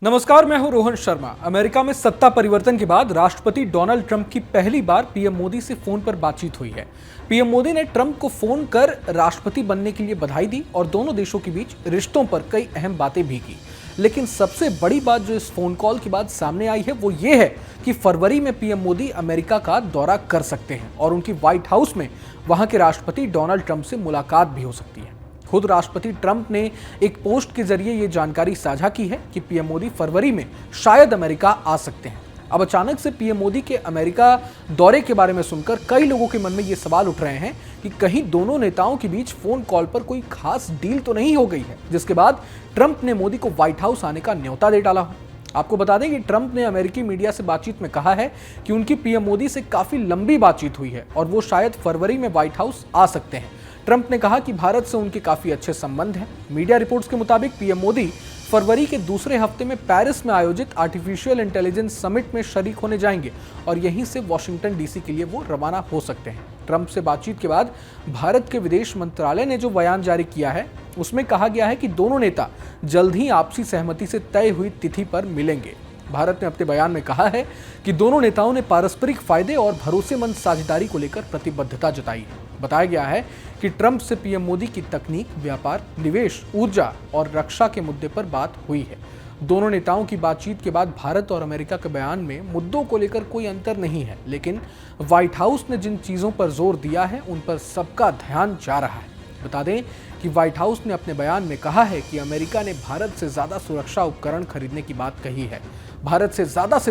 नमस्कार, मैं हूं रोहन शर्मा। अमेरिका में सत्ता परिवर्तन के बाद राष्ट्रपति डोनाल्ड ट्रंप की पहली बार पीएम मोदी से फोन पर बातचीत हुई है। पीएम मोदी ने ट्रंप को फोन कर राष्ट्रपति बनने के लिए बधाई दी और दोनों देशों के बीच रिश्तों पर कई अहम बातें भी की। लेकिन सबसे बड़ी बात जो इस फोन कॉल के बाद सामने आई है वो ये है कि फरवरी में पीएम मोदी अमेरिका का दौरा कर सकते हैं और उनकी व्हाइट हाउस में वहां के राष्ट्रपति डोनाल्ड ट्रंप से मुलाकात भी हो सकती है। खुद राष्ट्रपति ट्रंप ने एक पोस्ट के जरिए ये जानकारी साझा की है कि पीएम मोदी फरवरी में शायद अमेरिका आ सकते हैं। अब अचानक से पीएम मोदी के अमेरिका दौरे के बारे में सुनकर कई लोगों के मन में ये सवाल उठ रहे हैं कि कहीं दोनों नेताओं के बीच फोन कॉल पर कोई खास डील तो नहीं हो गई है, जिसके बाद ट्रंप ने मोदी को व्हाइट हाउस आने का न्योता दे डाला हो। आपको बता दें कि ट्रंप ने अमेरिकी मीडिया से बातचीत में कहा है कि उनकी पीएम मोदी से काफी लंबी बातचीत हुई है और वो शायद फरवरी में व्हाइट हाउस आ सकते हैं। ट्रंप ने कहा कि भारत से उनके काफी अच्छे संबंध हैं। मीडिया रिपोर्ट्स के मुताबिक पीएम मोदी फरवरी के दूसरे हफ्ते में पेरिस में आयोजित आर्टिफिशियल इंटेलिजेंस समिट में शरीक होने जाएंगे और यहीं से वॉशिंगटन डीसी के लिए वो रवाना हो सकते हैं। ट्रंप से बातचीत के बाद भारत के विदेश मंत्रालय ने जो बयान जारी किया है उसमें कहा गया है कि दोनों नेता जल्द ही आपसी सहमति से तय हुई तिथि पर मिलेंगे। भारत ने अपने बयान में कहा है कि दोनों नेताओं ने पारस्परिक फायदे और भरोसेमंद साझेदारी को लेकर प्रतिबद्धता जताई है। बताया गया है कि ट्रंप से पीएम मोदी की तकनीक, व्यापार, निवेश, ऊर्जा और रक्षा के मुद्दे पर बात हुई है। दोनों नेताओं की बातचीत के बाद भारत और अमेरिका के बयान में मुद्दों को लेकर कोई अंतर नहीं है, लेकिन व्हाइट हाउस ने जिन चीजों पर जोर दिया है उन पर सबका ध्यान जा रहा है। बता दें कि व्हाइट हाउस ने अपने बयान में कहा है कि अमेरिका ने भारत से ज्यादा सुरक्षा उपकरण खरीदने की बात कही है। भारत से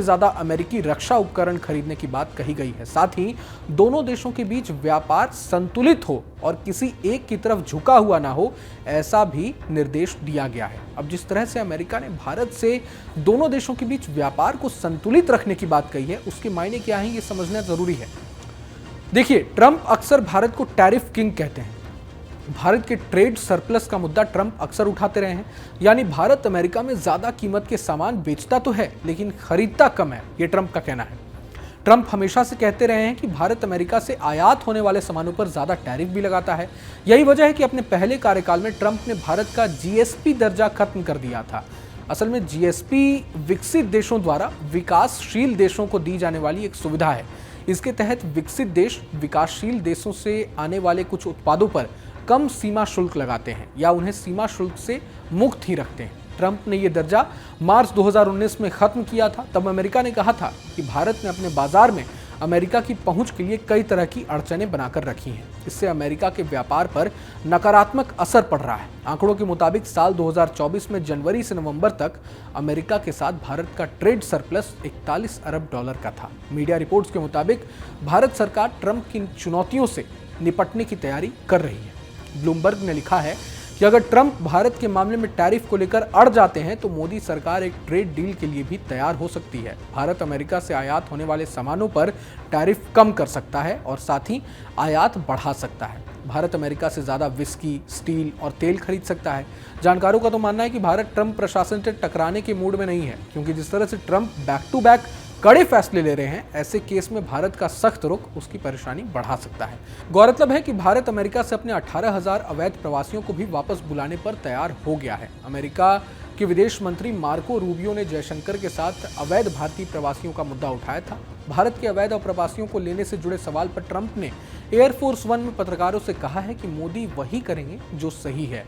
ज्यादा अमेरिकी रक्षा उपकरण खरीदने की बात कही गई है। साथ ही दोनों देशों के बीच व्यापार संतुलित हो और किसी एक की तरफ झुका हुआ ना हो, ऐसा भी निर्देश दिया गया है। अब जिस तरह से अमेरिका ने भारत से दोनों देशों के बीच व्यापार को संतुलित रखने की बात कही है, उसके मायने क्या है ये समझना जरूरी है। देखिए, ट्रंप अक्सर भारत को टैरिफ किंग कहते हैं। भारत के ट्रेड सरप्लस का मुद्दा ट्रंप अक्सर उठाते रहे हैं, यानी भारत अमेरिका में ज्यादा कीमत के सामान बेचता तो है लेकिन खरीदता कम है, ये ट्रंप का कहना है। ट्रंप हमेशा से कहते रहे हैं कि भारत अमेरिका से आयात होने वाले सामानों पर ज्यादा टैरिफ भी लगाता है। यही वजह है कि अपने पहले कार्यकाल में ट्रंप ने भारत का जीएसपी दर्जा खत्म कर दिया था। असल में जीएसपी विकसित देशों द्वारा विकासशील देशों को दी जाने वाली एक सुविधा है। इसके तहत विकसित देश विकासशील देशों से आने वाले कुछ उत्पादों पर कम सीमा शुल्क लगाते हैं या उन्हें सीमा शुल्क से मुक्त ही रखते हैं। ट्रंप ने यह दर्जा मार्च 2019 में खत्म किया था। तब अमेरिका ने कहा था कि भारत ने अपने बाजार में अमेरिका की पहुंच के लिए कई तरह की अड़चनें बनाकर रखी हैं। इससे अमेरिका के व्यापार पर नकारात्मक असर पड़ रहा है। आंकड़ों के मुताबिक साल 2024 में जनवरी से नवंबर तक अमेरिका के साथ भारत का ट्रेड सरप्लस 41 अरब डॉलर का था। मीडिया रिपोर्ट्स के मुताबिक भारत सरकार ट्रंप की चुनौतियों से निपटने की तैयारी कर रही है। ब्लूमबर्ग ने लिखा है कि अगर ट्रंप भारत के मामले में टैरिफ को लेकर अड़ जाते हैं तो मोदी सरकार एक ट्रेड डील के लिए भी तैयार हो सकती है। भारत अमेरिका से आयात होने वाले सामानों पर टैरिफ कम कर सकता है और साथ ही आयात बढ़ा सकता है। भारत अमेरिका से ज्यादा विस्की, स्टील और तेल खरीद सकता है। जानकारों का तो मानना है कि भारत ट्रंप प्रशासन से टकराने के मूड में नहीं है, क्योंकि जिस तरह से ट्रंप बैक टू बैक कड़े फैसले ले रहे हैं, ऐसे केस में भारत का सख्त रुख उसकी परेशानी बढ़ा सकता है। गौरतलब है कि भारत अमेरिका से अपने 18,000 अवैध प्रवासियों को भी वापस बुलाने पर तैयार हो गया है। अमेरिका के विदेश मंत्री मार्को रूबियो ने जयशंकर के साथ अवैध भारतीय प्रवासियों का मुद्दा उठाया था। भारत के अवैध प्रवासियों को लेने से जुड़े सवाल पर ट्रंप ने एयरफोर्स वन में पत्रकारों से कहा है कि मोदी वही करेंगे जो सही है।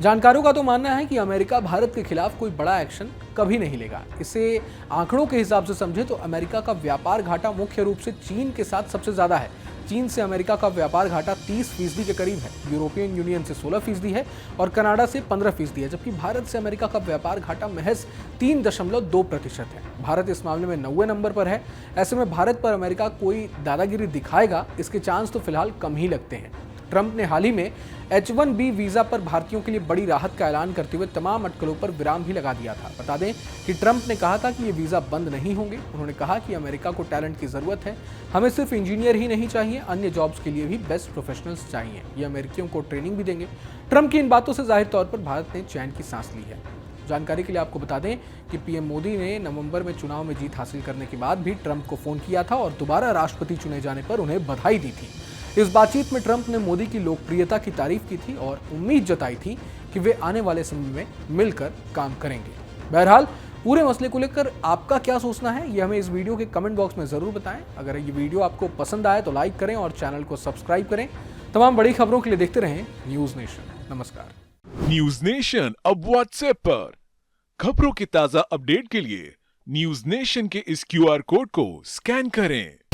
जानकारों का तो मानना है कि अमेरिका भारत के खिलाफ कोई बड़ा एक्शन कभी नहीं लेगा। इसे आंकड़ों के हिसाब से समझे तो अमेरिका का व्यापार घाटा मुख्य रूप से चीन के साथ सबसे ज्यादा है। चीन से अमेरिका का व्यापार घाटा 30% के करीब है। यूरोपियन यूनियन से 16% है और कनाडा से 15% है, जबकि भारत से अमेरिका का व्यापार घाटा महज 3.2% है। भारत इस मामले में 90 नंबर पर है। ऐसे में भारत पर अमेरिका कोई दादागिरी दिखाएगा, इसके चांस तो फिलहाल कम ही लगते हैं। ट्रंप ने हाल ही में H-1B वीजा पर भारतीयों के लिए बड़ी राहत का ऐलान करते हुए तमाम अटकलों पर विराम भी लगा दिया था। बता दें कि ट्रंप ने कहा था कि ये वीजा बंद नहीं होंगे। उन्होंने कहा कि अमेरिका को टैलेंट की जरूरत है, हमें सिर्फ इंजीनियर ही नहीं चाहिए, अन्य जॉब्स के लिए भी बेस्ट प्रोफेशनल्स चाहिए। ये अमेरिकियों को ट्रेनिंग भी देंगे। ट्रंप की इन बातों से जाहिर तौर पर भारत ने चैन की सांस ली है। जानकारी के लिए आपको बता दें कि पीएम मोदी ने नवंबर में चुनाव में जीत हासिल करने के बाद भी ट्रंप को फोन किया था और दोबारा राष्ट्रपति चुने जाने पर उन्हें बधाई दी थी। इस बातचीत में ट्रंप ने मोदी की लोकप्रियता की तारीफ की थी और उम्मीद जताई थी कि वे आने वाले समय में मिलकर काम करेंगे। बहरहाल पूरे मसले को लेकर आपका क्या सोचना है, ये हमें इस वीडियो के कमेंट बॉक्स में जरूर बताएं। अगर ये वीडियो आपको पसंद आए तो लाइक करें और चैनल को सब्सक्राइब करें। तमाम बड़ी खबरों के लिए देखते रहें न्यूज नेशन। नमस्कार। न्यूज नेशन अब व्हाट्सएप पर खबरों की ताजा अपडेट के लिए न्यूज नेशन के इस क्यूआर कोड को स्कैन करें।